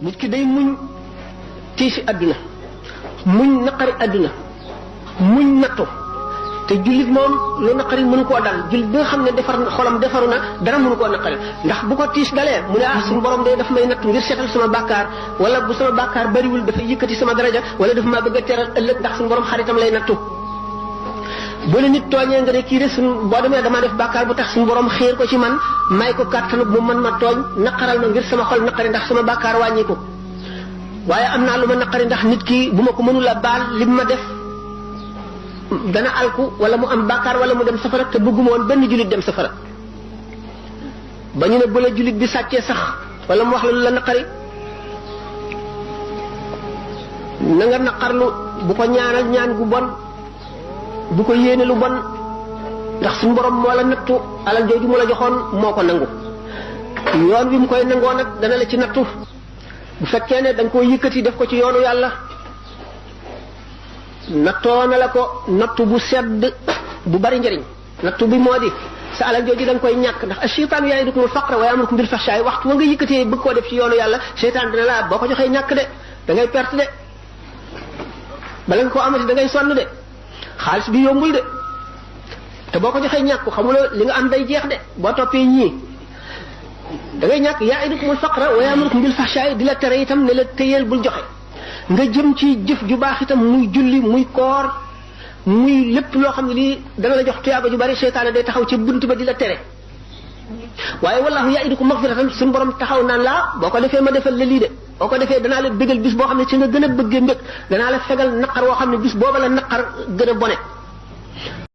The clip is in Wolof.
nit ki day muñ tiisi àdduna muñ naqari àdduna muñ nattu te jullit moom lu naqari mënu koo dal jullit bi nga xam ne defar xolam defaru na dara mënu koo naqari ndax bu ko tiis dalee mu ne suñu borom day daf may nattu ngir seetal sama bàkkaar wala bu sama bàkkaar bariwul dafay yëkkati sama daraja wala dafa maa bëgg a teral ëllëg ndax suñu borom xaritam lay nattu bu la nit tooñee nga ne kii de suñu boo demee damaa def bàkkaar bu tax suñu borom xiir ko ci man may ko kàttanu bu mën ma tooñ naqaral ma ngir sama xol naqari ndax sama bàkkaar wàññi ko waaye am naa lu ma naqari ndax nit ki bu ma ko mënula baal lim ma def dana alku wala mu am bàkkaar wala mu dem safara te bëgguma woon benn jullit dem safara ba ñu ne bu la jullit bi sàccee sax wala mu wax la lu la naqari na nga naqarlu bu ko ñaanal ñaan gu bon bu ko yéene lu bon ndax suñu borom moo la nattu alal jooju mu la joxoon moo ko nangu yoon wi mu koy nangoo nag dana la ci nattu bu fekkee ne da nga koo yëkkati def ko ci yoonu yàlla nattoo na la ko nattu bu sedd bu bari njëriñ nattu bi moo di sa alal jooju da nga koy ñàkk ndax ash-shaytaanu ya'idukumul faqra wa ya'murukum bil fahshaa'i waxtu wa nga yëkkatee bëgg koo def ci yoonu yàlla seytaan dina la boo ko joxee ñàkk de da ngay perte de bala nga koo amati da ngay sonn de xaalis bi yombul de te boo ko joxee ñàkk xamuloo li nga am day jeex de boo toppee ñii da ngay ñàkk ya'idukumul faqra wa ya'murukum bil fahshaa'i di la tere itam ne la téyeel bul joxe nga jëm ci jëf ju baax itam muy julli muy koor muy lépp loo xam ne lii dana la jox tuyaaba ju bari seytaane day taxaw ci bunt ba di la tere waaye wallahu ya'idukum maghfiratan suñu borom taxaw naan laa boo ko defee ma defal la lii de boo ko defee danaa la bégal bis boo xam ne ci nga gën a bëggee mbég danaa la fegal naqar woo xam ne bis booba la naqar gën a bone